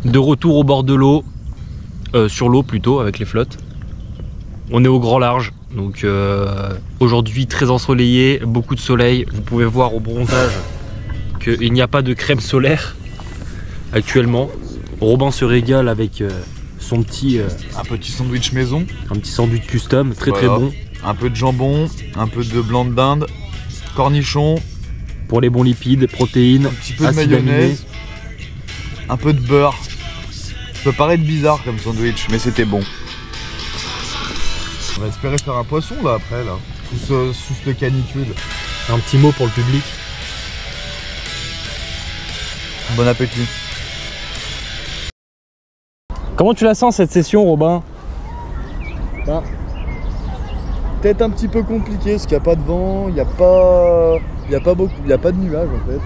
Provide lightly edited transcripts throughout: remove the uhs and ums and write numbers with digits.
De retour au bord de l'eau, sur l'eau plutôt, avec les flottes. On est au grand large, donc aujourd'hui très ensoleillé, beaucoup de soleil. Vous pouvez voir au bronzage qu'il n'y a pas de crème solaire actuellement. Robin se régale avec son petit... un petit sandwich maison. Un petit sandwich custom, très voilà. très bon. Un peu de jambon, un peu de blanc de dinde, cornichons. Pour les bons lipides, protéines, un petit peu de mayonnaise, un peu de beurre. Ça peut paraître bizarre comme sandwich, mais c'était bon. On va espérer faire un poisson là après, là, sous cette canicule. Un petit mot pour le public. Bon appétit. Comment tu la sens cette session, Robin? Ben, peut-être un petit peu compliqué parce qu'il n'y a pas de vent, il n'y a pas de nuages en fait.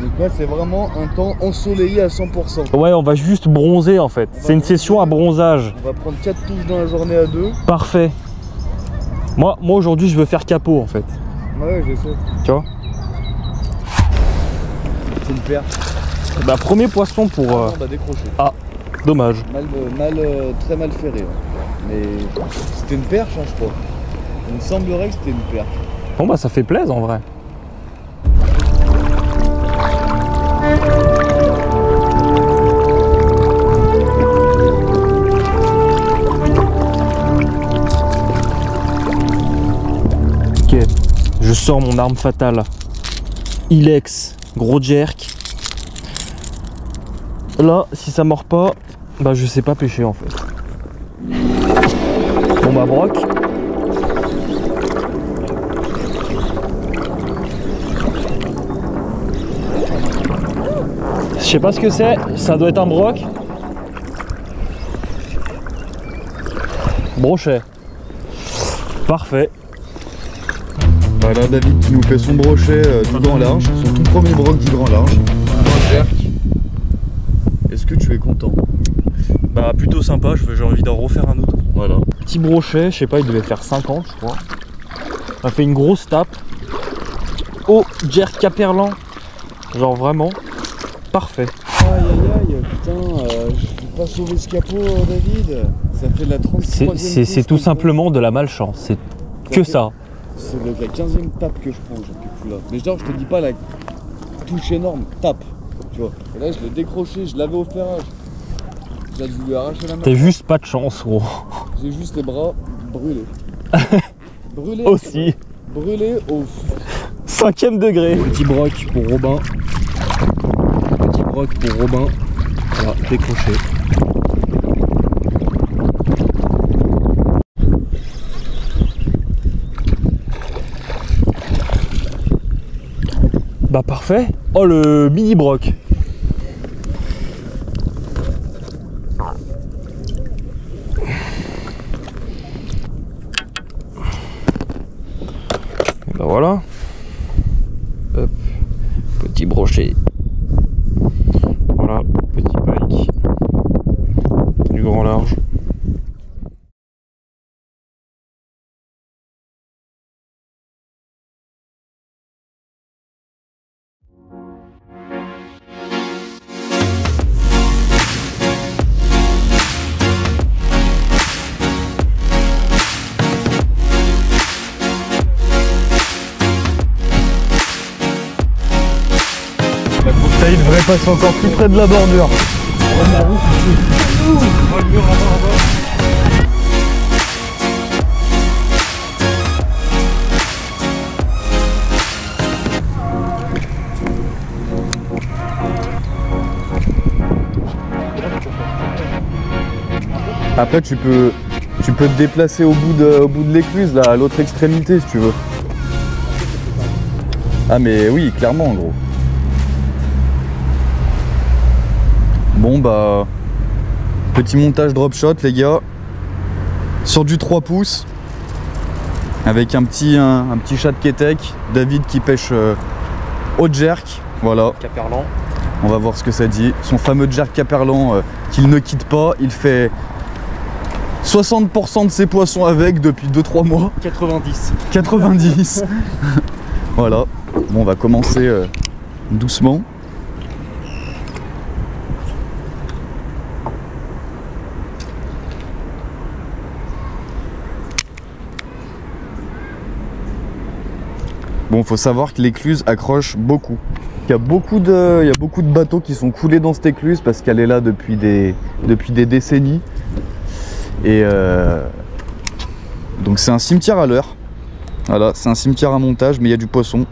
Donc là c'est vraiment un temps ensoleillé à 100%. Ouais, on va juste bronzer en fait. C'est une session à bronzage. On va prendre 4 touches dans la journée à 2. Parfait. Moi aujourd'hui je veux faire capot en fait. Ouais, je sais. Tu vois? C'est une perche. Bah premier poisson pour... On va décrocher. Ah, dommage. Très mal ferré. Mais c'était une perche hein, je crois. Il me semblerait que c'était une perche. Bon bah ça fait plaisir en vrai. Ok, je sors mon arme fatale. Ilex, gros jerk. Là, si ça mord pas, bah je sais pas pêcher en fait. Bon bah broc. Je sais pas ce que c'est, ça doit être un broc. Brochet. Parfait. Voilà David qui nous fait son brochet du grand large, son tout premier broc du grand large. Est-ce que tu es content? Bah plutôt sympa, j'ai envie d'en refaire un autre. Voilà. Petit brochet, je sais pas, il devait faire 50 je crois. On a fait une grosse tape. Oh, jerk caperlan. Genre vraiment parfait. Aïe aïe aïe, putain, je peux pas sauver ce capot David. Ça fait de la 33e. C'est tout simplement de la malchance, c'est que ça. C'est la 15e tape que je prends, j'en peux plus là. Mais genre je te dis pas la touche énorme, tape. Tu vois. Et là je l'ai décroché, je l'avais au ferrage. J'ai dû lui arracher la main. T'as juste pas de chance gros. J'ai juste les bras brûlés. Brûlés aussi. Brûlés au 5e degré. Petit broc pour Robin. Petit broc pour Robin. Voilà, décroché. Bah parfait. Oh le mini broc. Bah voilà. Hop. Petit brochet. Voilà, petit pike. Du grand large. Il devrait passer encore plus près de la bordure. Après tu peux te déplacer au bout de l'écluse là, à l'autre extrémité si tu veux. Ah mais oui, clairement gros. Bon bah petit montage drop shot les gars. Sur du 3 pouces. Avec un petit chat de Ketek. David qui pêche au jerk. Voilà. Caperlan. On va voir ce que ça dit. Son fameux jerk caperlan qu'il ne quitte pas. Il fait 60% de ses poissons avec depuis 2-3 mois. 90. 90. Voilà. Bon, on va commencer doucement. Bon, faut savoir que l'écluse accroche beaucoup. Il y a beaucoup de bateaux qui sont coulés dans cette écluse parce qu'elle est là depuis des décennies. Et donc c'est un cimetière à l'heure. Voilà, c'est un cimetière à montage, mais il y a du poisson.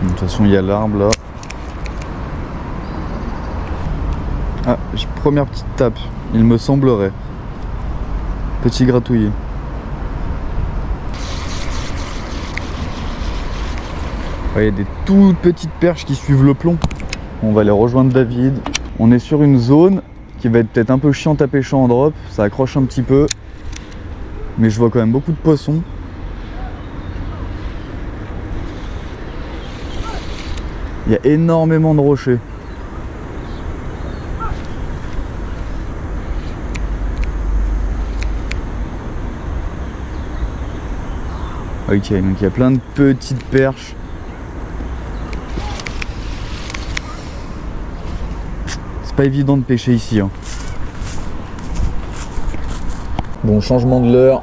De toute façon, il y a l'arbre là. Ah, première petite tape, il me semblerait. Petit gratouillis. Il y a des toutes petites perches qui suivent le plomb. On va aller rejoindre David. On est sur une zone qui va être peut-être un peu chiante à pêcher en drop. Ça accroche un petit peu. Mais je vois quand même beaucoup de poissons. Il y a énormément de rochers. Ok, donc il y a plein de petites perches. C'est pas évident de pêcher ici, hein. Bon, changement de leurre.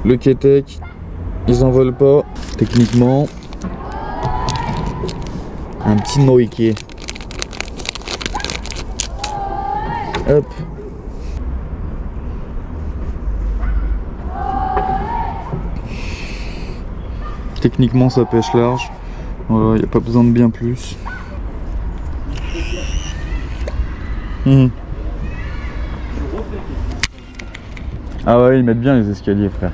Le kétek, ils en volent pas, techniquement. Un petit noéké. Hop. Techniquement ça pêche large. Voilà, il n'y a pas besoin de bien plus. Ah ouais, ils mettent bien les escaliers, frère.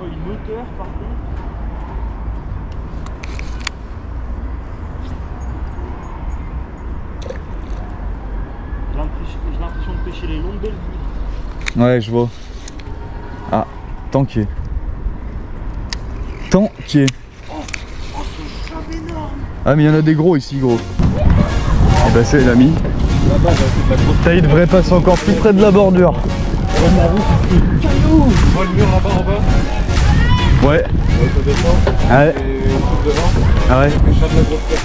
Oh, une hauteur par contre. J'ai l'impression de pêcher les longues belles. Ouais, je vois. Ah, tanké. Tanké. Oh, ce crabe énorme. Ah, mais il y en a des gros ici, gros. Et bah, c'est l'ami. Là-bas, c'est de la grosse. Ça, il devrait passer encore plus près de la bordure. On a caillou. On voit le mur là-bas en bas. Ouais. Ça descend. Ah ouais. Et tout devant. Ah ouais. Le chat de la grosse tête.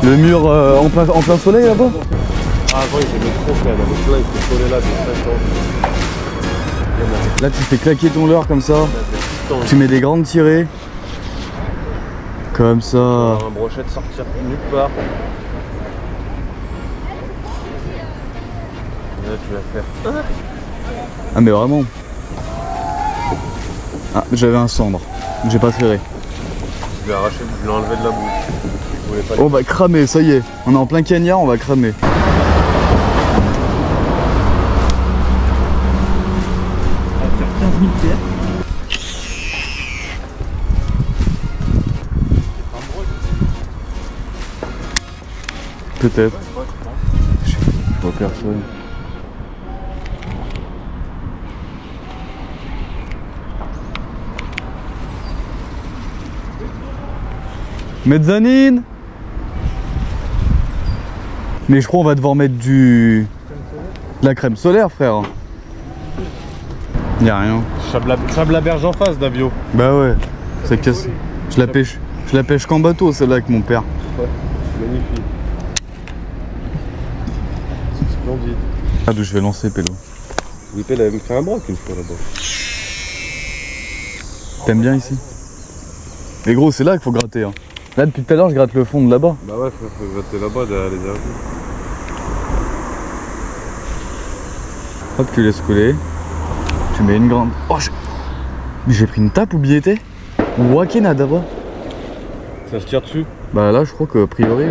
Le mur en plein soleil là-bas. Ah oui, j'aimais trop frère, donc là il faut coller là de 5 ans. Là tu fais claquer ton leurre comme ça. Tu mets des grandes tirées. Comme ça. Un brochet de sortir nulle part. Et là tu vas faire. Ah mais vraiment. Ah, j'avais un cendre. J'ai pas ferré. Je l'ai arraché, je l'ai enlevé de la bouche. Je voulais pas On va cramer, ça y est. On est en plein cagnard, on va cramer. Peut-être. Je vois personne. Mezzanine. Mais je crois qu'on va devoir mettre de la crème solaire, frère. Y'a rien. Chab la berge en face, Davio. Bah ouais, ça casse. Je la pêche qu'en bateau, celle-là, avec mon père. Ouais, magnifique. C'est splendide. Ah, d'où je vais lancer, Pélo. Whippet, elle avait me fait un broc une fois là-bas. T'aimes bien ici? Mais gros, c'est là qu'il faut gratter. Hein. Là, depuis tout à l'heure, je gratte le fond de là-bas. Bah ouais, faut gratter là-bas derrière les arbres. Hop, tu laisses couler. Tu mets une grande. Oh, j'ai pris une tape ou billetté? Ou wakena d'abord? Ça se tire dessus? Bah là, je crois que a priori.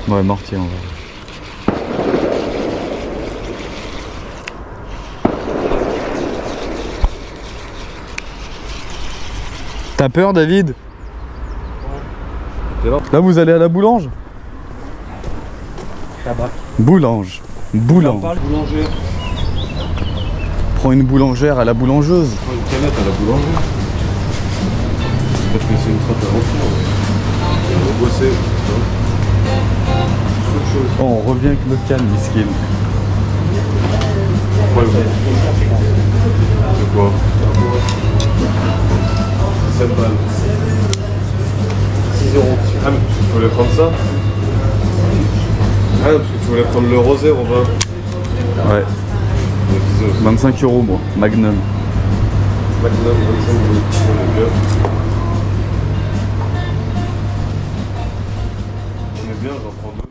Ouais, mortier, on va. T'as peur, David? Ouais. Là, vous allez à la boulange? Tabac. Boulange. Boulange. Boulangère. Prends une boulangère à la boulangeuse. Prends une canette à la boulangère. Peut-être que c'est une trappe à l'enfant. On va bosser. Oh, on revient avec le calme, miskin. Ouais, c'est quoi? 7 balles. 6 euros. Ah, mais tu voulais prendre ça? Ah, parce que tu voulais prendre le rosé, Robin. Ouais. 25 € moi, Magnum. Magnum, 25 €. On est bien, j'en prends 2.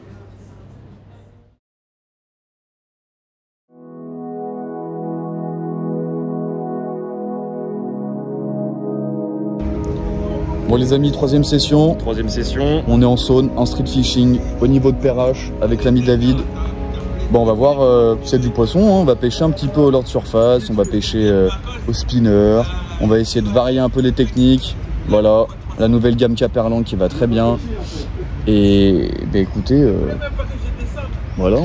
Bon les amis, troisième session. Troisième session. On est en saune, en street fishing, au niveau de Perrache, avec l'ami David. Bon, on va voir c'est du poisson, hein. On va pêcher un petit peu au leurre de surface, on va pêcher au spinner, on va essayer de varier un peu les techniques. Voilà, la nouvelle gamme Caperlan qui va très bien. Et bah, écoutez, voilà,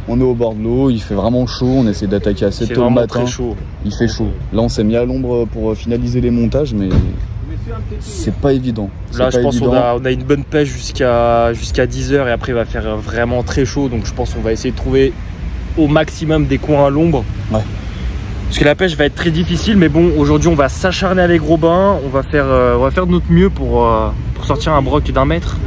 on est au bord de l'eau, il fait vraiment chaud, on essaie d'attaquer assez tôt le matin. Très chaud. Il fait chaud. Là, on s'est mis à l'ombre pour finaliser les montages, mais c'est pas évident. Là, je pense qu'on a une bonne pêche jusqu'à 10 h et après, il va faire vraiment très chaud. Donc, je pense qu'on va essayer de trouver au maximum des coins à l'ombre. Ouais. Parce que la pêche va être très difficile. Mais bon, aujourd'hui, on va s'acharner avec Robin. On va faire de notre mieux pour sortir un broc d'1 mètre.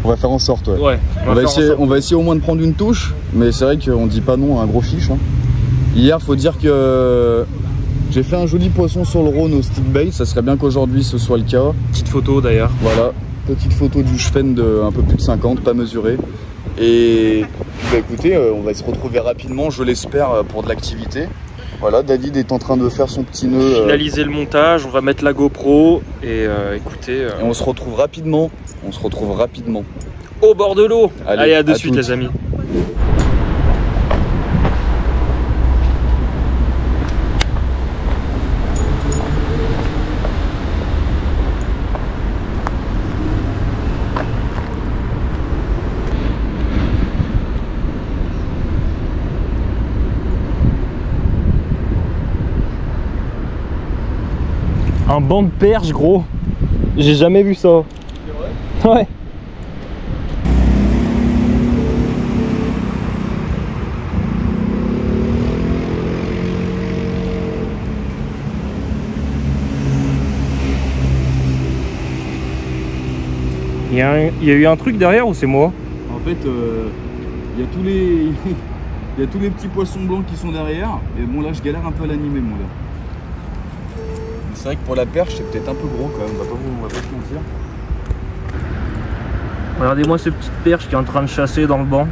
On va faire en sorte, ouais. Ouais, on va essayer au moins de prendre une touche. Mais c'est vrai qu'on dit pas non à un gros fiche. Hein. Hier, faut dire que j'ai fait un joli poisson sur le Rhône au stick bait, ça serait bien qu'aujourd'hui ce soit le cas. Petite photo d'ailleurs. Voilà, petite photo du Schwen de un peu plus de 50, pas mesuré. Et bah écoutez, on va se retrouver rapidement, je l'espère, pour de l'activité. Voilà, David est en train de faire son petit nœud. Finaliser le montage, on va mettre la GoPro et écoutez. Et on se retrouve rapidement, Au bord de l'eau. Allez, à de suite toutes. les amis. Un banc de perche, gros. J'ai jamais vu ça. C'est vrai? Ouais. Il y a eu un truc derrière ou c'est moi? En fait, il y a tous les il y a tous les petits poissons blancs qui sont derrière. Et bon là, je galère un peu à l'animer, moi là. C'est vrai que pour la perche, c'est peut-être un peu gros quand même, on va pas se mentir. Regardez-moi ce petit perche qui est en train de chasser dans le banc.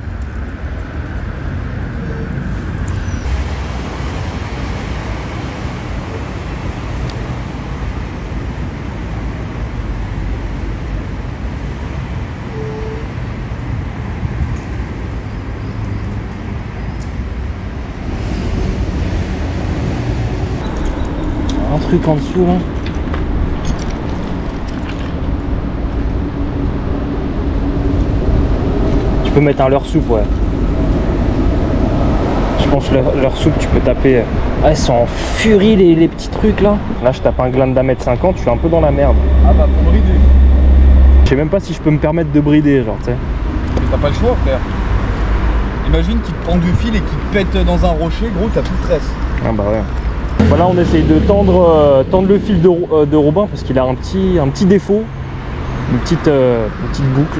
Un truc en dessous là. Tu peux mettre un leurre soupe, ouais. Je pense que leur soupe tu peux taper. Ah, ils sont en furie les petits trucs là. Là je tape un gland d'1 m 50, je suis un peu dans la merde. Ah bah pour brider. Je sais même pas si je peux me permettre de brider, genre tu sais. Mais t'as pas le choix, frère. Imagine qu'il te prend du fil et qu'il te pète dans un rocher, gros, t'as plus de tresse. Ah bah ouais. Voilà, on essaye de tendre le fil de Robin parce qu'il a un petit défaut, une petite boucle.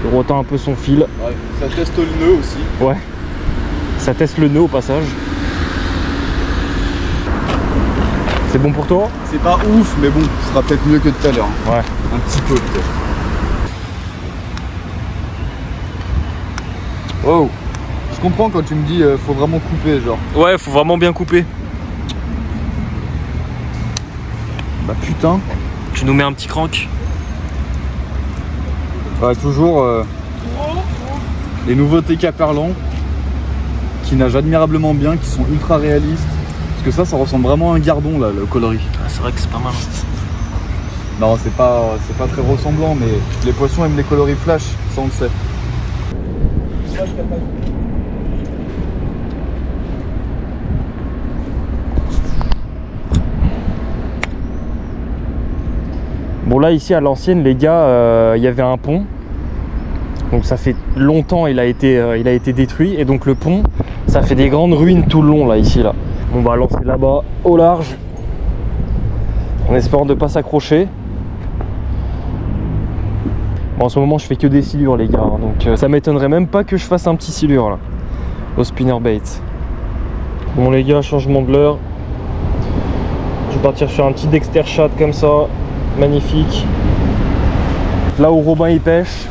Il retend un peu son fil. Ouais, ça teste le nœud aussi. Ouais, ça teste le nœud au passage. C'est bon pour toi? C'est pas ouf, mais bon, ce sera peut-être mieux que tout à l'heure. Hein. Ouais. Un petit peu peut-être. Wow. Je comprends quand tu me dis faut vraiment couper, genre. Ouais, faut vraiment bien couper. Bah putain. Tu nous mets un petit crank. Ouais, toujours les nouveautés Caperlan qui nagent admirablement bien, qui sont ultra réalistes. Parce que ça ressemble vraiment à un gardon là, le coloris. Ah, c'est vrai que c'est pas mal. Non, c'est pas très ressemblant, mais les poissons aiment les coloris flash, ça on le sait. Bon là ici à l'ancienne les gars, il y avait un pont Donc ça fait longtemps il a été détruit et donc le pont ça fait des grandes ruines tout le long là ici là. On va lancer là-bas au large en espérant de ne pas s'accrocher. Bon, en ce moment je fais que des silures les gars, hein, donc ça m'étonnerait même pas que je fasse un petit silure là au spinnerbait. Bon les gars, changement de l'heure. Je vais partir sur un petit Dexter shot comme ça, magnifique. Là où Robin il pêche,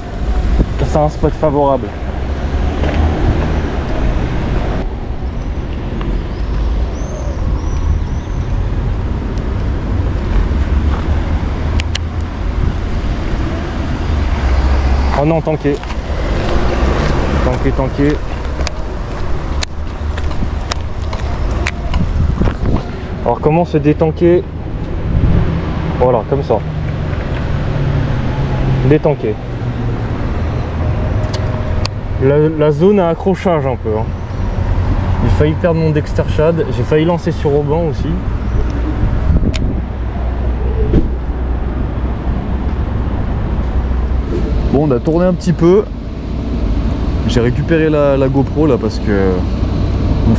c'est un spot favorable. Oh non, tanké. Tanké. Alors comment se détanker? Voilà, comme ça. Détanker. La zone à accrochage un peu. Hein. J'ai failli perdre mon Dexter Shad. J'ai failli lancer sur Robin aussi. Bon, on a tourné un petit peu. J'ai récupéré la GoPro là parce que on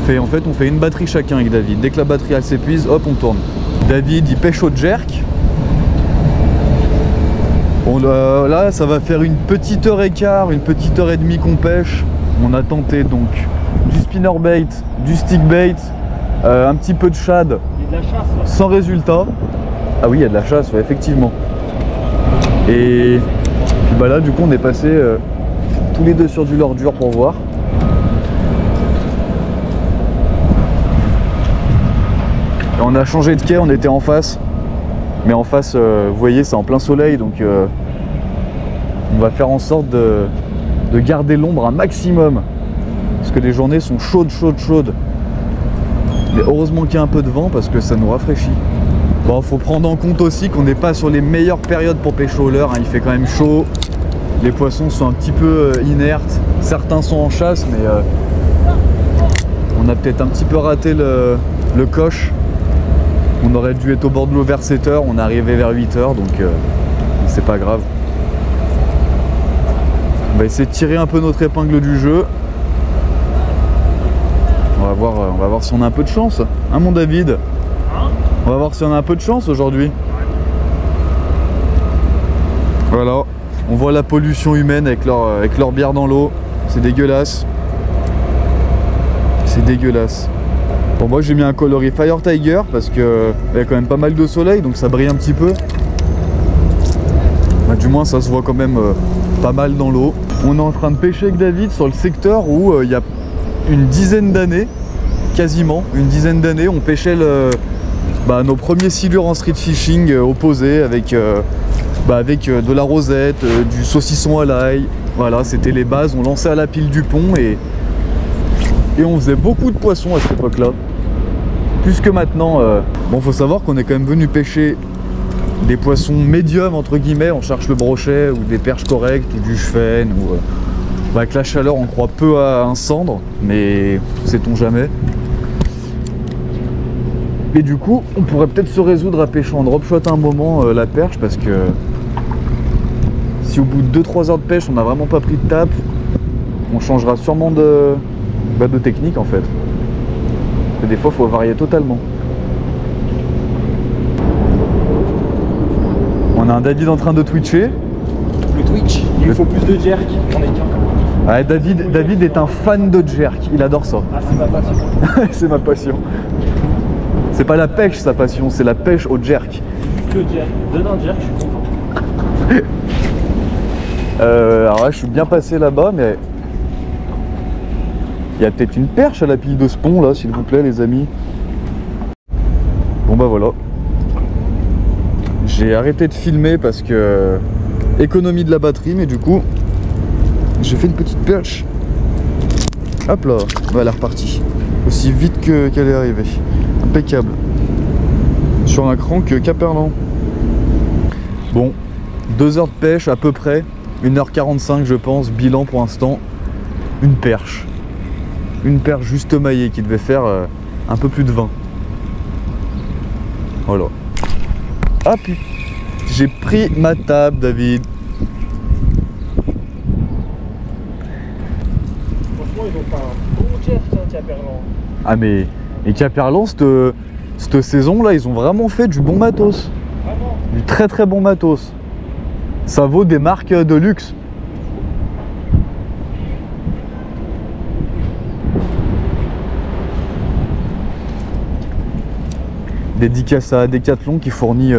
fait une batterie chacun avec David. Dès que la batterie elle s'épuise, hop, on tourne. David il pêche au jerk. Bon, là ça va faire une petite heure et quart, une petite heure et demie qu'on pêche. On a tenté donc du spinnerbait, du stickbait, un petit peu de shad. Il y a de la chasse là. Sans résultat. Ah oui, il y a de la chasse, ouais, effectivement. Et puis bah là du coup on est passé tous les deux sur du leurre dur pour voir. Et on a changé de quai, on était en face. Mais en face, vous voyez, c'est en plein soleil, donc on va faire en sorte de garder l'ombre un maximum. Parce que les journées sont chaudes. Mais heureusement qu'il y a un peu de vent parce que ça nous rafraîchit. Bon, faut prendre en compte aussi qu'on n'est pas sur les meilleures périodes pour pêcher au leurre, hein. Il fait quand même chaud, les poissons sont un petit peu inertes, certains sont en chasse, mais on a peut-être un petit peu raté le coche. On aurait dû être au bord de l'eau vers 7h, on est arrivé vers 8h, donc c'est pas grave. On va essayer de tirer un peu notre épingle du jeu. On va voir si on a un peu de chance, hein mon David? On va voir si on a un peu de chance aujourd'hui. Voilà, on voit la pollution humaine avec leur bière dans l'eau. C'est dégueulasse. C'est dégueulasse. Bon, moi j'ai mis un coloris Fire Tiger parce que il y a quand même pas mal de soleil, donc ça brille un petit peu. Bah, du moins ça se voit quand même pas mal dans l'eau. On est en train de pêcher avec David sur le secteur où il y a une dizaine d'années, quasiment une dizaine d'années, on pêchait nos premiers silures en street fishing opposés avec de la rosette, du saucisson à l'ail. Voilà, c'était les bases, on lançait à la pile du pont et on faisait beaucoup de poissons à cette époque-là. Plus que maintenant. Bon, faut savoir qu'on est quand même venu pêcher des poissons médiums entre guillemets. On cherche le brochet ou des perches correctes ou du chêne ou avec la chaleur on croit peu à un cendre, mais sait-on jamais. Et du coup, on pourrait peut-être se résoudre à pêcher en drop shot un moment la perche parce que si au bout de 2-3 heures de pêche on n'a vraiment pas pris de tape, on changera sûrement de technique en fait. Et des fois il faut varier totalement. On a un David en train de twitcher. Le Twitch, il faut plus de jerk. On est qu'un. Ouais, David est un fan de jerk, il adore ça. Ah, c'est ma passion. C'est ma passion. C'est pas la pêche sa passion, c'est la pêche au jerk. Que jerk. Donne un jerk, je suis content. Alors là je suis bien passé là-bas, mais il y a peut-être une perche à la pile de ce pont là, s'il vous plaît les amis. Bon bah voilà. J'ai arrêté de filmer parce que économie de la batterie, mais du coup j'ai fait une petite perche. Hop là, bah, elle est repartie. Aussi vite qu'elle est arrivée. Impeccable. Sur un crank Caperlan. Bon, 2 heures de pêche à peu près. 1h45 je pense, bilan pour l'instant. Une perche. Une perche juste maillée qui devait faire un peu plus de 20. Voilà. Ah putain, j'ai pris ma table David. ils ont fait un bon chef, Caperlan. Ah mais et Caperlan, cette saison-là, ils ont vraiment fait du bon matos. Vraiment. Du très très bon matos. Ça vaut des marques de luxe. Dédicace à Decathlon qui fournit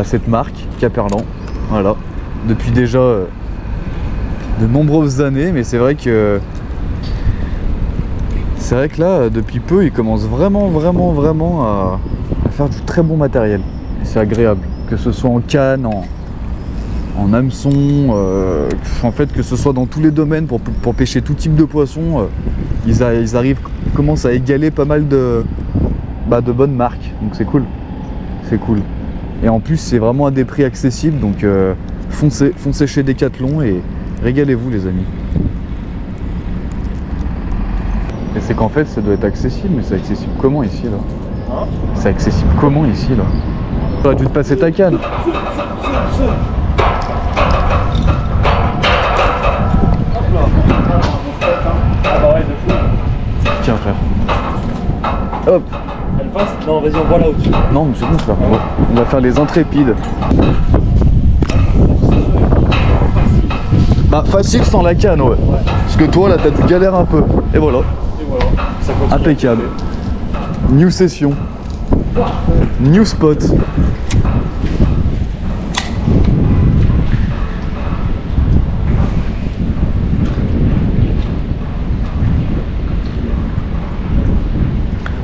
cette marque, Caperlan. Voilà. Depuis déjà de nombreuses années, mais c'est vrai que là, depuis peu, ils commencent vraiment à faire du très bon matériel. Et c'est agréable, que ce soit en canne, en hameçon, en fait que ce soit dans tous les domaines pour pêcher tout type de poissons, ils commencent à égaler pas mal de bonnes marques, donc c'est cool. C'est cool. Et en plus c'est vraiment à des prix accessibles, donc foncez chez Decathlon et régalez-vous les amis. Et c'est qu'en fait ça doit être accessible, mais c'est accessible comment ici là? C'est accessible comment ici là? T'aurais dû te passer ta canne. Tiens frère. Hop. Elle passe? Non, vas-y, on voit là au-dessus. Non mais c'est bon frère, on va faire les intrépides. Bah facile sans la canne ouais. Parce que toi là t'as dû galérer un peu. Et voilà. Et voilà, ça continue. Impeccable. New session. New spot.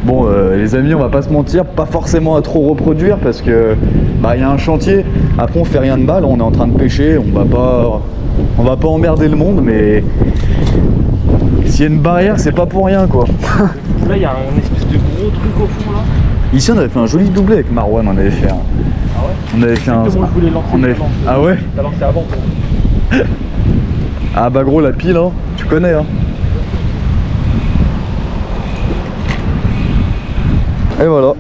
Bon les amis, on va pas se mentir, pas forcément à trop reproduire parce que y a un chantier, après on fait rien de mal, on est en train de pêcher, on va pas emmerder le monde, mais s'il y a une barrière c'est pas pour rien quoi. Là il y a un espèce de gros truc au fond là. Ici on avait fait un joli doublé avec Marwan, on avait fait un... Ah ouais? On avait fait un... Je voulais lancer Ah ouais? T'as lancé avant toi. Ah bah gros la pile hein, tu connais hein. Et voilà,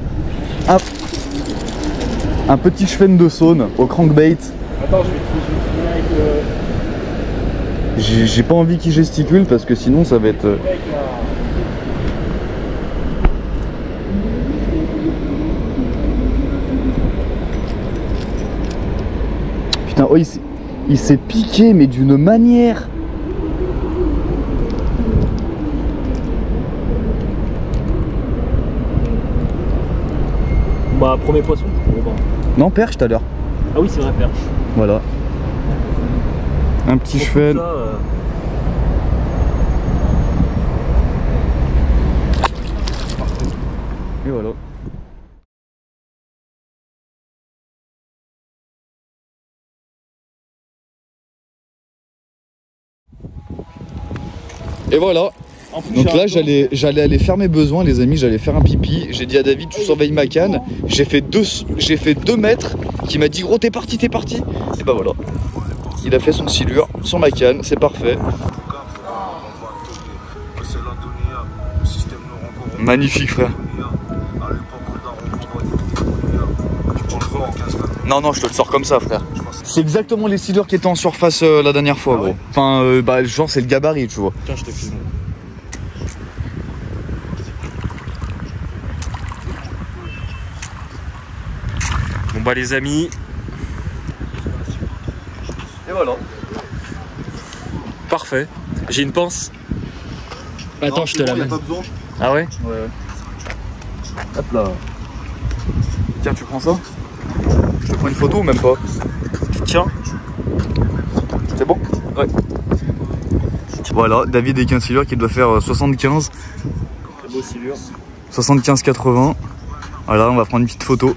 un petit chevenne de saône au crankbait. Attends, je vais finir avec le... J'ai pas envie qu'il gesticule parce que sinon ça va être... Putain, oh il s'est piqué mais d'une manière... Bah, premier poisson. Bon, bah. Non, perche tout à l'heure. Ah oui, c'est vrai, perche. Voilà. Un petit cheval. Et voilà. Et voilà. Donc là j'allais aller faire mes besoins les amis, j'allais faire un pipi. J'ai dit à David tu surveilles ma canne. J'ai fait 2 mètres. Qui m'a dit gros t'es parti. Et bah voilà. Il a fait son silure sur ma canne, c'est parfait. Magnifique frère. Non je te le sors comme ça frère. C'est exactement les silures qui étaient en surface la dernière fois gros. Enfin genre c'est le gabarit tu vois. Tiens je te filme. Bon bah les amis. Et voilà. Parfait. J'ai une pince. Attends, je te la mets. Ah ouais? Ouais. Hop là. Tiens, tu prends ça? Je te prends une photo ou même pas? Tiens. C'est bon? Ouais. Voilà, David avec un silure qui doit faire 75. Très beau silure. 75-80. Voilà, on va prendre une petite photo.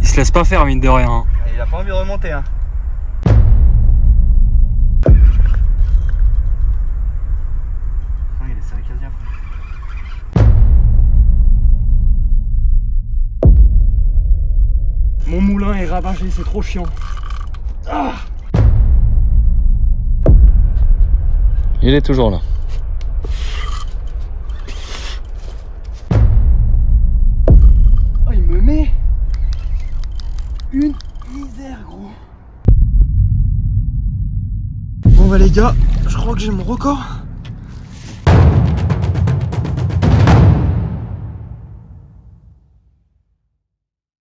Il se laisse pas faire mine de rien. Il a pas envie de remonter hein. Il est sarcasien. Mon moulin main est ravagée, c'est trop chiant. Ah. Il est toujours là. Oh, il me met une misère, gros. Bon bah les gars, je crois que j'ai mon record.